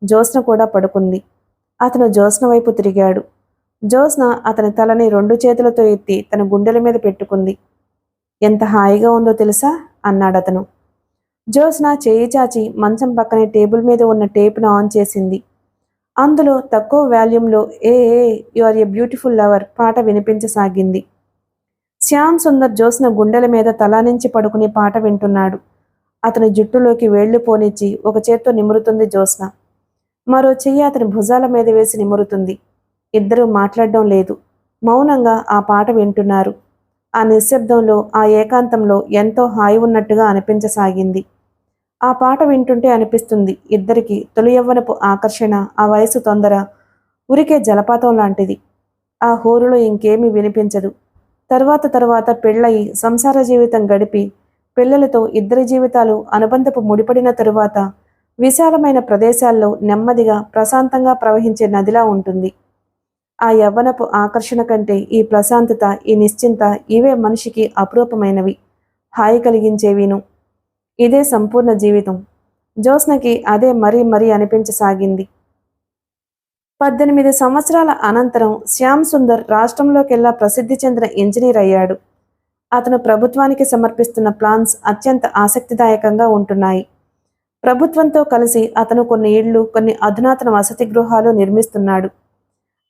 జ్యోత్స్న కూడా పడుకుంది. అతను జ్యోత్స్న వైపు తిరిగాడు. జ్యోత్స్న అతని తలని 2 చేతులతో ఎత్తి తన గుండెల మీద పెట్టుకుంది. ఎంత హాయిగా ఉందో తెలుసా అన్నాడతను. జ్యోత్స్న చేయి చాచి మంచం పక్కనే టేబుల్ మీద ఉన్న టేపును ఆన్ చేసింది. అందులో తక్కువ వాల్యూమ్లో ఏ ఏ you are a beautiful lover పాట వినిపించసాగింది. శ్యామ్ సుందర్ జ్యోత్స్న గుండెల మీద తలానించి పడుకుని పాట వింటున్నాడు. అతని జుట్టులోకి వేళ్లు పోనిచ్చి ఒక చేత్తో నిమురుతుంది జ్యోత్స్న. మరో చెయ్యి అతని భుజాల మీద వేసి నిమురుతుంది. ఇద్దరూ మాట్లాడడం లేదు. మౌనంగా ఆ పాట వింటున్నారు. ఆ నిశ్శబ్దంలో, ఆ ఏకాంతంలో ఎంతో హాయి ఉన్నట్టుగా అనిపించసాగింది. ఆ పాట వింటుంటే అనిపిస్తుంది ఇద్దరికి తొలి యవ్వనపు ఆకర్షణ, ఆ వయసు తొందర ఉరికే జలపాతం లాంటిది. ఆ హోరులో ఇంకేమీ వినిపించదు. తరువాత పెళ్ళయి సంసార జీవితం గడిపి పిల్లలతో ఇద్దరి జీవితాలు అనుబంధపు ముడిపడిన తరువాత విశాలమైన ప్రదేశాల్లో నెమ్మదిగా ప్రశాంతంగా ప్రవహించే నదిలా ఉంటుంది. ఆ యవ్వనపు ఆకర్షణ కంటే ఈ ప్రశాంతత, ఈ నిశ్చింత, ఇవే మనిషికి అపురూపమైనవి, హాయి కలిగించేవిను. ఇదే సంపూర్ణ జీవితం. జ్యోత్స్నకి అదే మరీ మరీ అనిపించసాగింది. 18 సంవత్సరాల అనంతరం శ్యామ్ సుందర్ రాష్ట్రంలోకెల్లా ప్రసిద్ధి చెందిన ఇంజనీర్ అయ్యాడు. అతను ప్రభుత్వానికి సమర్పిస్తున్న ప్లాన్స్ అత్యంత ఆసక్తిదాయకంగా ఉంటున్నాయి. ప్రభుత్వంతో కలిసి అతను కొన్ని ఇళ్లు, కొన్ని అధునాతన వసతి గృహాలు నిర్మిస్తున్నాడు.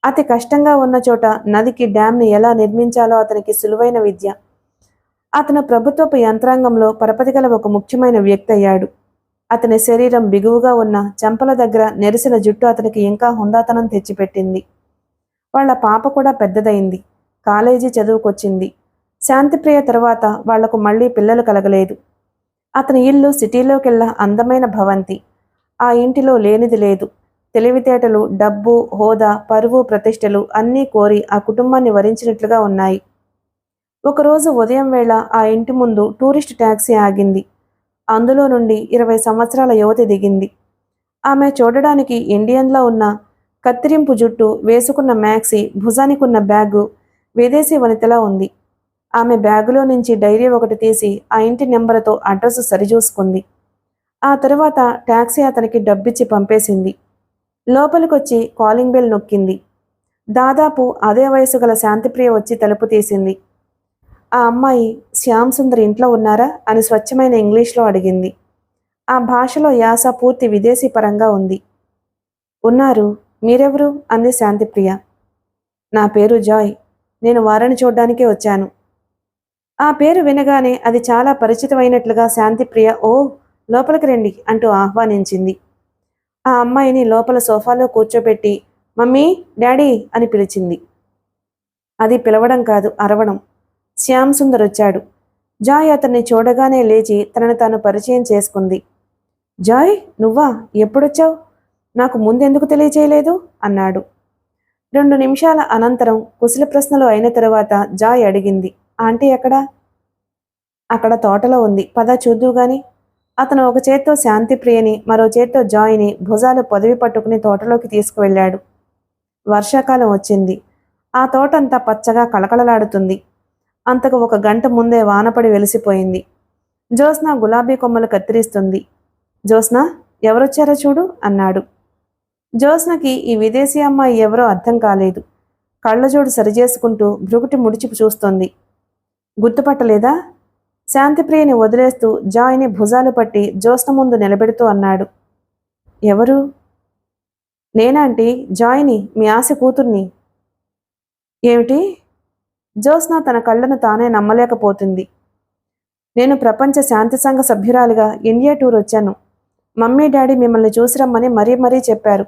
అతి కష్టంగా ఉన్న చోట నదికి డ్యాంని ఎలా నిర్మించాలో అతనికి సులువైన విద్య. అతను ప్రభుత్వపు యంత్రాంగంలో పరపతిగల ఒక ముఖ్యమైన వ్యక్తి అయ్యాడు. అతని శరీరం బిగువుగా ఉన్న చెంపల దగ్గర నెరిసిన జుట్టు అతనికి ఇంకా హుందాతనం తెచ్చిపెట్టింది. వాళ్ల పాప కూడా పెద్దదైంది, కాలేజీ చదువుకొచ్చింది. శాంతిప్రియ తర్వాత వాళ్లకు మళ్లీ పిల్లలు కలగలేదు. అతని ఇల్లు సిటీలోకెల్లా అందమైన భవంతి. ఆ ఇంటిలో లేనిది లేదు. తెలివితేటలు, డబ్బు, హోదా, పరువు, ప్రతిష్టలు అన్నీ కోరి ఆ కుటుంబాన్ని వరించినట్లుగా ఉన్నాయి. ఒకరోజు ఉదయం వేళ ఆ ఇంటి ముందు టూరిస్ట్ ట్యాక్సీ ఆగింది. అందులో నుండి 20 సంవత్సరాల యువతి దిగింది. ఆమె చూడడానికి ఇండియన్లా ఉన్న కత్తిరింపు జుట్టు, వేసుకున్న మ్యాక్సీ, భుజానికున్న బ్యాగు విదేశీ వనితలా ఉంది. ఆమె బ్యాగులో నుంచి డైరీ ఒకటి తీసి ఆ ఇంటి నెంబరుతో అడ్రస్ సరిచూసుకుంది. ఆ తరువాత ట్యాక్సీ అతనికి డబ్బిచ్చి పంపేసింది. లోపలికొచ్చి కాలింగ్ బెల్ నొక్కింది. దాదాపు అదే వయసు గల శాంతిప్రియ వచ్చి తలుపు తీసింది. ఆ అమ్మాయి శ్యామ్ సుందర్ ఇంట్లో ఉన్నారా అని స్వచ్ఛమైన ఇంగ్లీష్లో అడిగింది. ఆ భాషలో యాస పూర్తి విదేశీ పరంగా ఉంది. ఉన్నారు, మీరెవరు అంది శాంతిప్రియ. నా పేరు జాయ్, నేను వారిని చూడ్డానికే వచ్చాను. ఆ పేరు వినగానే అది చాలా పరిచితమైనట్లుగా శాంతిప్రియ ఓ లోపలికి రండి అంటూ ఆహ్వానించింది. ఆ అమ్మాయిని లోపల సోఫాలో కూర్చోబెట్టి మమ్మీ, డాడీ అని పిలిచింది. అది పిలవడం కాదు, అరవడం. శ్యామ్ సుందర్ వచ్చాడు. జాయ్ అతన్ని చూడగానే లేచి తనను తాను పరిచయం చేసుకుంది. జాయ్, నువ్వా? ఎప్పుడొచ్చావు? నాకు ముందెందుకు తెలియచేయలేదు అన్నాడు. 2 నిమిషాల అనంతరం కుశల ప్రశ్నలు అయిన తరువాత జాయ్ అడిగింది, ఆంటీ ఎక్కడా? అక్కడ తోటలో ఉంది, పద చూద్దువుగాని. అతను ఒక చేత్తో శాంతిప్రియని, మరో చేత్తో జాయ్ని భుజాలు పొదివి పట్టుకుని తోటలోకి తీసుకువెళ్ళాడు. వర్షాకాలం వచ్చింది. ఆ తోటంతా పచ్చగా కళకళలాడుతుంది. అంతకు 1 గంట ముందే వానపడి వెలిసిపోయింది. జ్యోత్స్న గులాబీ కొమ్మలు కత్తిరిస్తుంది. జ్యోత్స్న, ఎవరొచ్చారో చూడు అన్నాడు. జ్యోత్స్నకి ఈ విదేశీ అమ్మాయి ఎవరో అర్థం కాలేదు. కళ్ళజోడు సరిచేసుకుంటూ భృగుటి ముడిచి చూస్తోంది. గుర్తుపట్టలేదా? శాంతిప్రియని వదిలేస్తూ జాయ్ని భుజాలు పట్టి జ్యోత్స్న ముందు నిలబెడుతూ అన్నాడు. ఎవరు? నేనాంటీ, జాయ్ని, మీ ఆశ కూతుర్ని. ఏమిటి? జ్యోత్స్న తన కళ్ళను తానే నమ్మలేకపోతుంది. నేను ప్రపంచ శాంతి సంఘ సభ్యురాలిగా ఇండియా టూర్ వచ్చాను. మమ్మీ డాడీ మిమ్మల్ని చూసి రమ్మని మరీ చెప్పారు.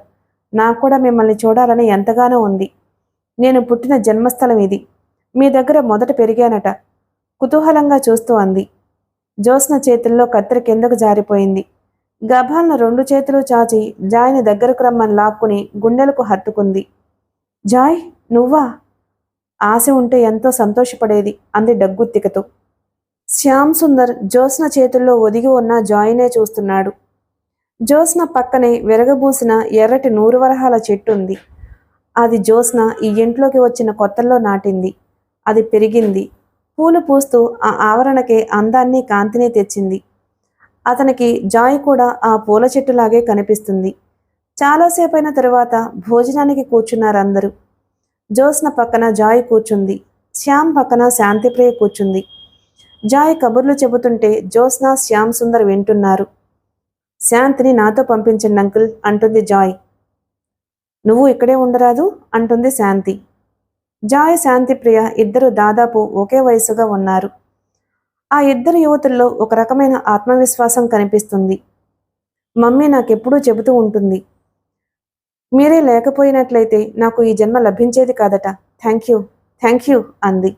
నాకు కూడా మిమ్మల్ని చూడాలని ఎంతగానో ఉంది. నేను పుట్టిన జన్మస్థలం ఇది. మీ దగ్గర మొదట పెరిగానట. కుతూహలంగా చూస్తూ అంది. జ్యోత్స్న చేతుల్లో కత్తెర కిందకు జారిపోయింది. గభాలను 2 చేతులు చాచి జాయ్ని దగ్గరకు రమ్మని లాక్కుని గుండెలకు హత్తుకుంది. జాయ్, నువ్వా? ఆశ ఉంటే ఎంతో సంతోషపడేది అంది డగ్గుత్తికతో. శ్యామ్ సుందర్ జ్యోత్స్న చేతుల్లో ఒదిగి ఉన్న జాయ్నే చూస్తున్నాడు. జ్యోత్స్న పక్కనే విరగబూసిన ఎర్రటి నూరువరహాల చెట్టు ఉంది. అది జ్యోత్స్న ఈ ఇంట్లోకి వచ్చిన కొత్తల్లో నాటింది. అది పెరిగింది, పూలు పూస్తూ ఆ ఆవరణకే అందాన్ని, కాంతిని తెచ్చింది. అతనికి జాయ్ కూడా ఆ పూల చెట్టులాగే కనిపిస్తుంది. చాలాసేపైన తరువాత భోజనానికి కూర్చున్నారందరూ. జ్యోత్స్న పక్కన జాయ్ కూర్చుంది. శ్యామ్ పక్కన శాంతిప్రియ కూర్చుంది. జాయ్ కబుర్లు చెబుతుంటే జ్యోత్స్న, శ్యామ్ సుందర్ వింటున్నారు. శాంతిని నాతో పంపించండి అంకుల్ అంటుంది జాయ్. నువ్వు ఇక్కడే ఉండరాదు అంటుంది శాంతి. జాయ్, శాంతిప్రియ ఇద్దరు దాదాపు ఒకే వయసుగా ఉన్నారు. ఆ ఇద్దరు యువతుల్లో ఒక రకమైన ఆత్మవిశ్వాసం కనిపిస్తుంది. మమ్మీ నాకెప్పుడూ చెబుతూ ఉంటుంది, మీరే లేకపోయినట్లయితే నాకు ఈ జన్మ లభించేది కాదట. థ్యాంక్ యూ అంది.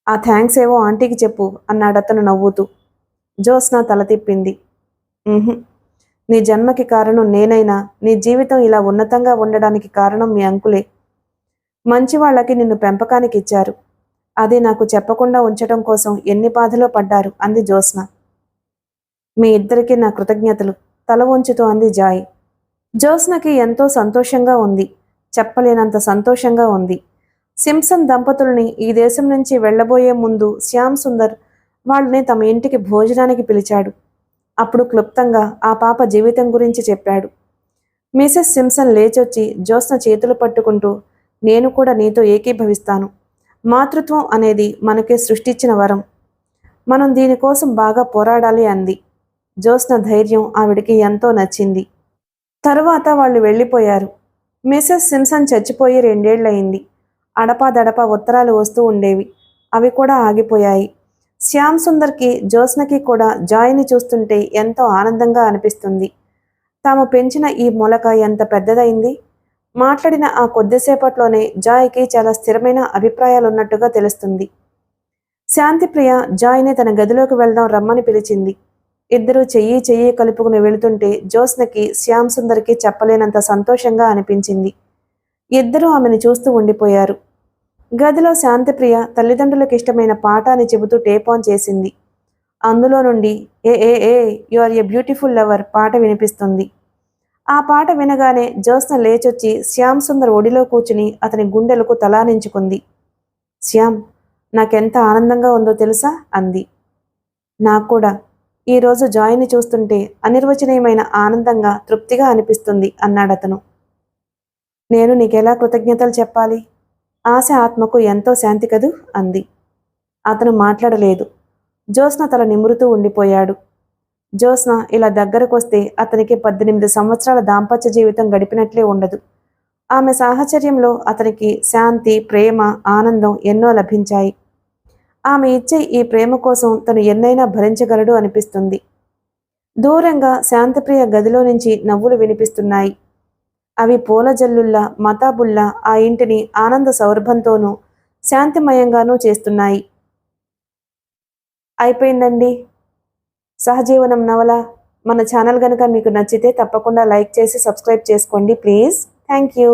ఆ థ్యాంక్స్ ఏవో ఆంటీకి చెప్పు అన్నాడతను నవ్వుతూ. జ్యోత్స్న తల తిప్పింది. నీ జన్మకి కారణం నేనైనా నీ జీవితం ఇలా ఉన్నతంగా ఉండడానికి కారణం మీ అంకులే. మంచి వాళ్ళకి నిన్ను పెంపకానికి ఇచ్చారు. అది నాకు చెప్పకుండా ఉంచటం కోసం ఎన్ని బాధలో పడ్డారు అంది జ్యోత్స్న. మీ ఇద్దరికీ నా కృతజ్ఞతలు తల వంచుతూ అంది జాయ్. జ్యోత్స్నకి ఎంతో సంతోషంగా ఉంది. చెప్పలేనంత సంతోషంగా ఉంది. సింప్సన్ దంపతుల్ని ఈ దేశం నుంచి వెళ్లబోయే ముందు శ్యామ్ సుందర్ వాళ్ళని తమ ఇంటికి భోజనానికి పిలిచాడు. అప్పుడు క్లుప్తంగా ఆ పాప జీవితం గురించి చెప్పాడు. మిసెస్ సింప్సన్ లేచొచ్చి జ్యోత్స్న చేతులు పట్టుకుంటూ, నేను కూడా నీతో ఏకీభవిస్తాను. మాతృత్వం అనేది మనకే సృష్టించిన వరం. మనం దీనికోసం బాగా పోరాడాలి అంది. జ్యోత్స్న ధైర్యం ఆవిడికి ఎంతో నచ్చింది. తరువాత వాళ్ళు వెళ్ళిపోయారు. మిసెస్ సింప్సన్ చచ్చిపోయి 2 ఏళ్లయింది. అడపాదడపా ఉత్తరాలు వస్తూ ఉండేవి. అవి కూడా ఆగిపోయాయి. శ్యామ్ సుందర్కి, జ్యోత్స్నకి కూడా జాయ్ని చూస్తుంటే ఎంతో ఆనందంగా అనిపిస్తుంది. తాము పెంచిన ఈ మొలక ఎంత పెద్దదైంది. మాట్లాడిన ఆ కొద్దిసేపట్లోనే జాయ్కి చాలా స్థిరమైన అభిప్రాయాలున్నట్టుగా తెలుస్తుంది. శాంతిప్రియ జాయ్ని తన గదిలోకి వెళ్దాం రమ్మని పిలిచింది. ఇద్దరూ చెయ్యి చెయ్యి కలుపుకుని వెళుతుంటే జ్యోత్స్నకి, శ్యామ్ సుందర్కి చెప్పలేనంత సంతోషంగా అనిపించింది. ఇద్దరూ ఆమెను చూస్తూ ఉండిపోయారు. గదిలో శాంతిప్రియ తల్లిదండ్రులకు ఇష్టమైన పాట అని చెబుతూ టేప్ ఆన్ చేసింది. అందులో నుండి ఏ ఏ ఏ you are a beautiful lover పాట వినిపిస్తుంది. ఆ పాట వినగానే జ్యోత్స్న లేచొచ్చి శ్యామ్ సుందర్ ఒడిలో కూర్చుని అతని గుండెలకు తలానించుకుంది. శ్యామ్, నాకెంత ఆనందంగా ఉందో తెలుసా అంది. నాకు కూడా ఈరోజు జాయ్ని చూస్తుంటే అనిర్వచనీయమైన ఆనందంగా, తృప్తిగా అనిపిస్తుంది అన్నాడతను. నేను నీకెలా కృతజ్ఞతలు చెప్పాలి? ఆశ ఆత్మకు ఎంతో శాంతి కదూ అంది. అతను మాట్లాడలేదు. జ్యోత్స్న తల నిమురుతూ ఉండిపోయాడు. జ్యోత్స్న ఇలా దగ్గరకొస్తే అతనికి 18 సంవత్సరాల దాంపత్య జీవితం గడిపినట్లే ఉండదు. ఆమె సాహచర్యంలో అతనికి శాంతి, ప్రేమ, ఆనందం ఎన్నో లభించాయి. ఆమె ఇచ్చే ఈ ప్రేమ కోసం తను ఎన్నైనా భరించగలడు అనిపిస్తుంది. దూరంగా శాంతిప్రియ గదిలో నుంచి నవ్వులు వినిపిస్తున్నాయి. అవి పూల జల్లుల్లా, మతాబుల్లా ఆ ఇంటిని ఆనంద సౌరభంతోనూ శాంతిమయంగానూ చేస్తున్నాయి. అయిపోయిందండి సహజీవనం నవల. మన ఛానల్ కనుక మీకు నచ్చితే తప్పకుండా లైక్ చేసి సబ్స్క్రైబ్ చేసుకోండి ప్లీజ్. Thank you.